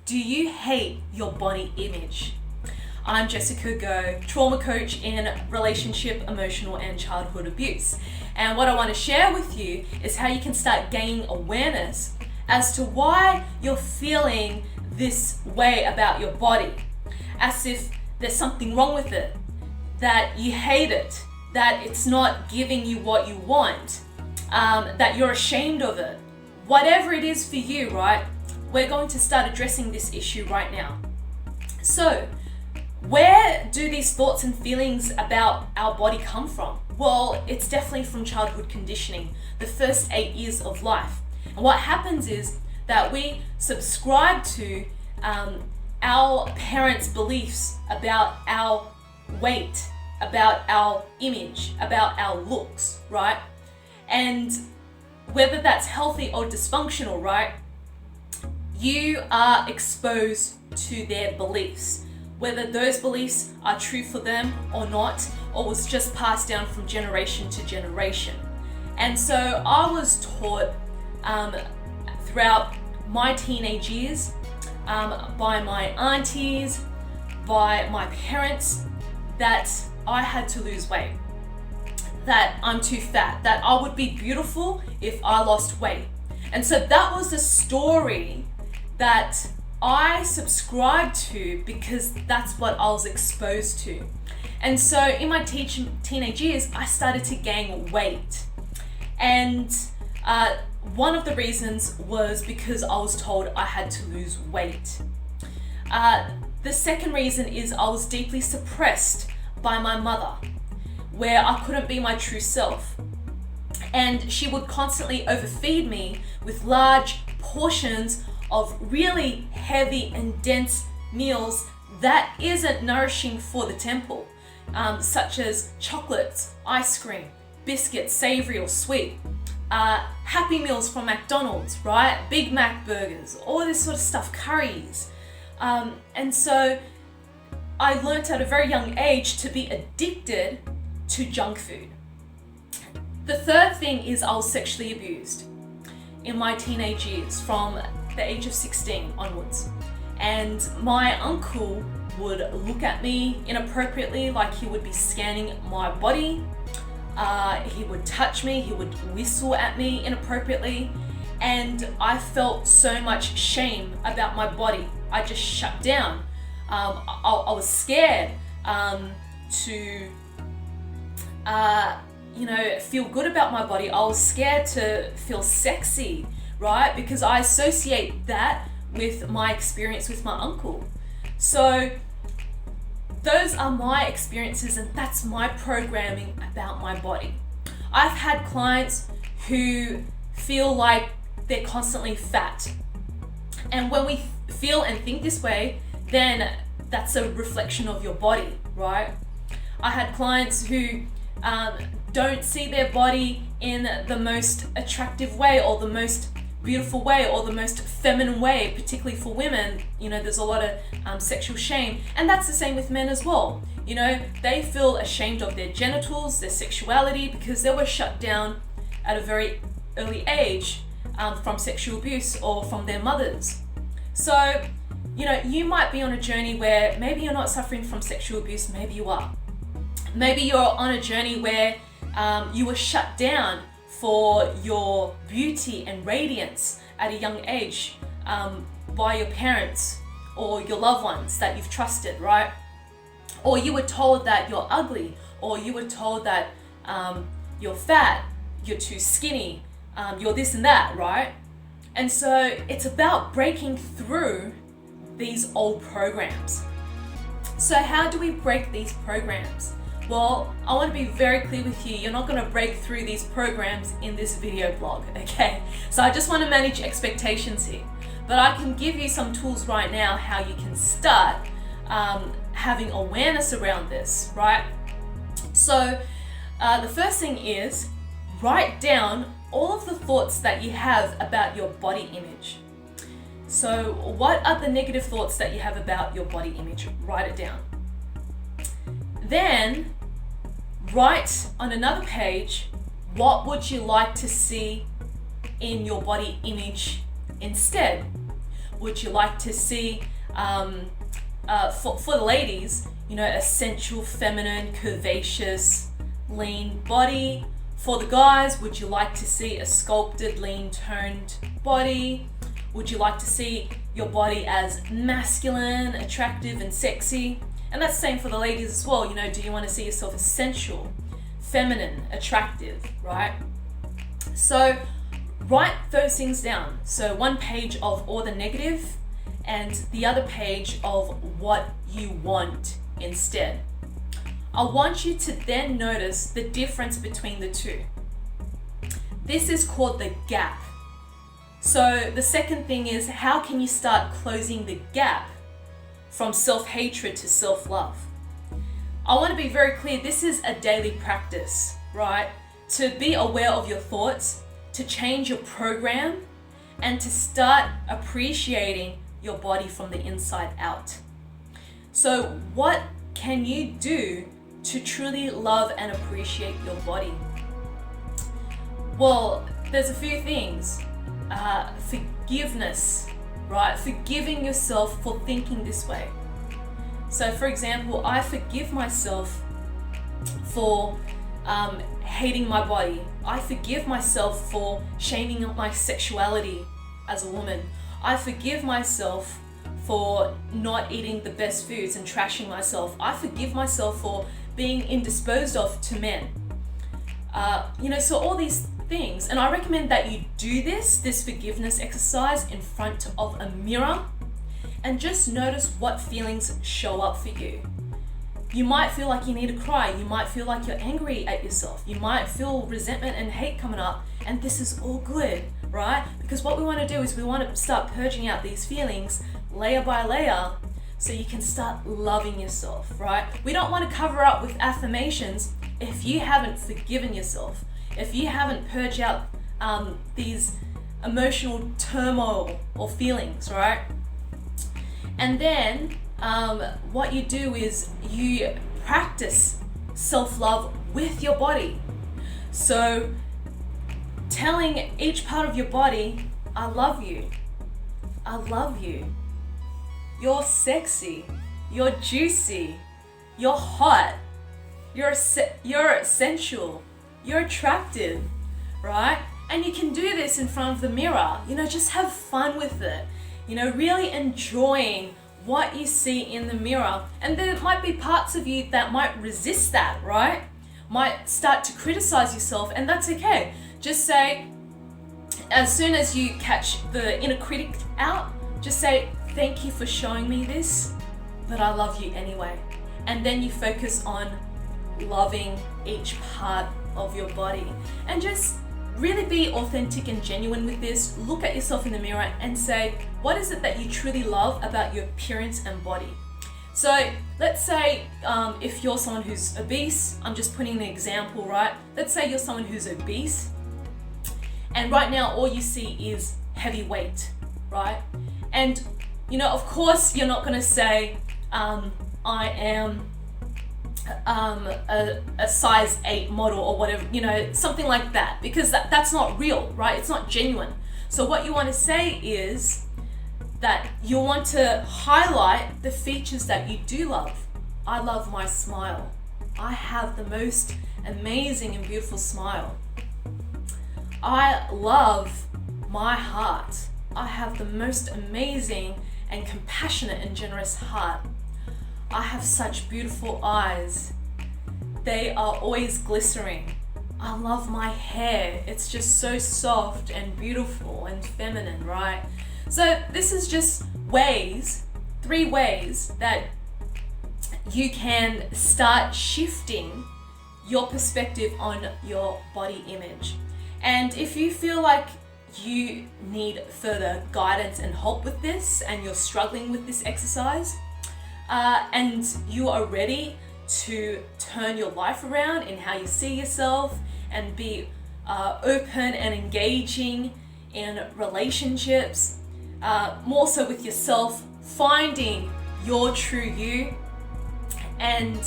Do you hate your body image? I'm Jessica Go, trauma coach in relationship, emotional, and childhood abuse. And what I want to share with you is how you can start gaining awareness as to why you're feeling this way about your body, as if there's something wrong with it, that you hate it, that it's not giving you what you want, that you're ashamed of it. Whatever it is for you, right? We're going to start addressing this issue right now. So, where do these thoughts and feelings about our body come from? Well, it's definitely from childhood conditioning, the first 8 years of life. And what happens is that we subscribe to our parents' beliefs about our weight, about our image, about our looks, right? And whether that's healthy or dysfunctional, right? You are exposed to their beliefs, whether those beliefs are true for them or not, or was just passed down from generation to generation. And so I was taught throughout my teenage years by my aunties, by my parents, that I had to lose weight, that I'm too fat, that I would be beautiful if I lost weight. And so that was the story that I subscribed to because that's what I was exposed to. And so in my teenage years, I started to gain weight. And one of the reasons was because I was told I had to lose weight. The second reason is I was deeply suppressed by my mother, where I couldn't be my true self. And she would constantly overfeed me with large portions of really heavy and dense meals that isn't nourishing for the temple, such as chocolates, ice cream, biscuits, savory or sweet, Happy Meals from McDonald's, right? Big Mac burgers, all this sort of stuff, curries. And so I learnt at a very young age to be addicted to junk food. The third thing is I was sexually abused in my teenage years from the age of 16 onwards. And my uncle would look at me inappropriately, like he would be scanning my body. He would touch me, he would whistle at me inappropriately. And I felt so much shame about my body. I just shut down. I was scared to feel good about my body. I was scared to feel sexy, right? Because I associate that with my experience with my uncle. So those are my experiences, and that's my programming about my body. I've had clients who feel like they're constantly fat. And when we feel and think this way, then that's a reflection of your body, right? I had clients who don't see their body in the most attractive way or the most beautiful way or the most feminine way, particularly for women. There's a lot of sexual shame, and that's the same with men as well. They feel ashamed of their genitals, their sexuality, because they were shut down at a very early age from sexual abuse or from their mothers. So, you might be on a journey where maybe you're not suffering from sexual abuse, maybe you are. Maybe you're on a journey where you were shut down for your beauty and radiance at a young age by your parents or your loved ones that you've trusted, right? Or you were told that you're ugly, or you were told that you're fat, you're too skinny, you're this and that, right? And so it's about breaking through these old programs. So how do we break these programs? Well, I want to be very clear with you. You're not going to break through these programs in this video blog, okay? So I just want to manage expectations here. But I can give you some tools right now how you can start having awareness around this, right? So the first thing is write down all of the thoughts that you have about your body image. So what are the negative thoughts that you have about your body image? Write it down. Then write on another page, what would you like to see in your body image instead? would you like to see, for the ladies, a sensual, feminine, curvaceous, lean body? For the guys, would you like to see a sculpted, lean, toned body? Would you like to see your body as masculine, attractive, and sexy? And that's the same for the ladies as well. Do you want to see yourself as sensual, feminine, attractive, right? So write those things down. So one page of all the negative and the other page of what you want instead. I want you to then notice the difference between the two. This is called the gap. So the second thing is, how can you start closing the gap from self-hatred to self-love? I want to be very clear, this is a daily practice, right? To be aware of your thoughts, to change your program, and to start appreciating your body from the inside out. So what can you do to truly love and appreciate your body? Well, there's a few things. Forgiveness, right? Forgiving yourself for thinking this way. So for example, I forgive myself for hating my body. I forgive myself for shaming my sexuality as a woman. I forgive myself for not eating the best foods and trashing myself. I forgive myself for being indisposed of to men. So all these things. And I recommend that you do this forgiveness exercise in front of a mirror and just notice what feelings show up for you. You might feel like you need to cry. You might feel like you're angry at yourself. You might feel resentment and hate coming up, and this is all good, right? Because what we want to do is we want to start purging out these feelings layer by layer so you can start loving yourself, right? We don't want to cover up with affirmations if you haven't forgiven yourself, if you haven't purged out these emotional turmoil or feelings, right? And then what you do is you practice self-love with your body. So telling each part of your body, I love you. I love you. You're sexy. You're juicy. You're hot. You're sensual. You're attractive, right? And you can do this in front of the mirror. Just have fun with it. Really enjoying what you see in the mirror. And there might be parts of you that might resist that, right? Might start to criticize yourself, and that's okay. Just say, as soon as you catch the inner critic out, just say, thank you for showing me this, but I love you anyway. And then you focus on loving each part of your body. And just really be authentic and genuine with this. Look at yourself in the mirror and say, what is it that you truly love about your appearance and body? So let's say if you're someone who's obese, I'm just putting an example, right? Let's say you're someone who's obese, and right now all you see is heavy weight, right? And of course you're not going to say, I am a size 8 model or whatever, something like that, because that's not real, right? It's not genuine. So what you want to say is that you want to highlight the features that you do love. I love my smile. I have the most amazing and beautiful smile. I love my heart. I have the most amazing and compassionate and generous heart. I have such beautiful eyes. They are always glistening. I love my hair. It's just so soft and beautiful and feminine, right? So this is just 3 ways that you can start shifting your perspective on your body image. And if you feel like you need further guidance and help with this, and you're struggling with this exercise, and you are ready to turn your life around in how you see yourself and be open and engaging in relationships, more so with yourself, finding your true you, and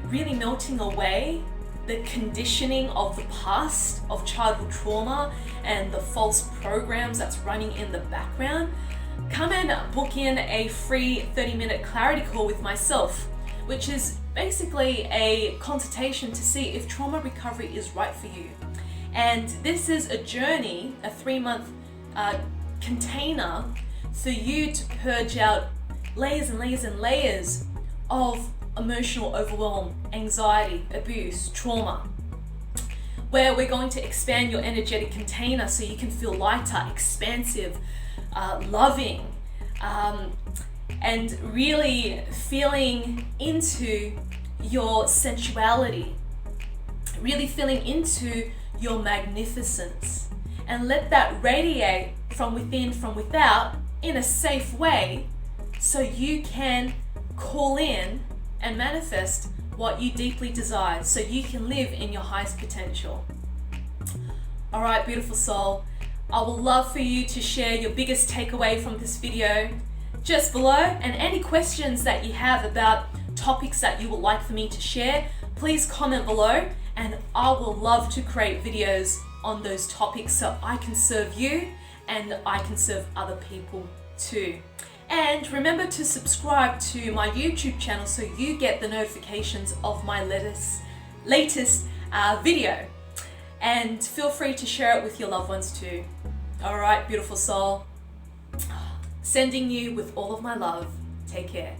really melting away the conditioning of the past, of childhood trauma and the false programs that's running in the background, come and book in a free 30-minute clarity call with myself, which is basically a consultation to see if trauma recovery is right for you. And this is a journey, a 3-month container for you to purge out layers and layers and layers of emotional overwhelm, anxiety, abuse, trauma, where we're going to expand your energetic container so you can feel lighter, expansive, loving, and really feeling into your sensuality, really feeling into your magnificence, and let that radiate from within, from without, in a safe way, so you can call in and manifest what you deeply desire, so you can live in your highest potential. All right, beautiful soul, I would love for you to share your biggest takeaway from this video just below, and any questions that you have about topics that you would like for me to share, please comment below, and I will love to create videos on those topics so I can serve you and I can serve other people too. And remember to subscribe to my YouTube channel so you get the notifications of my latest video. And feel free to share it with your loved ones too. All right, beautiful soul. Sending you with all of my love. Take care.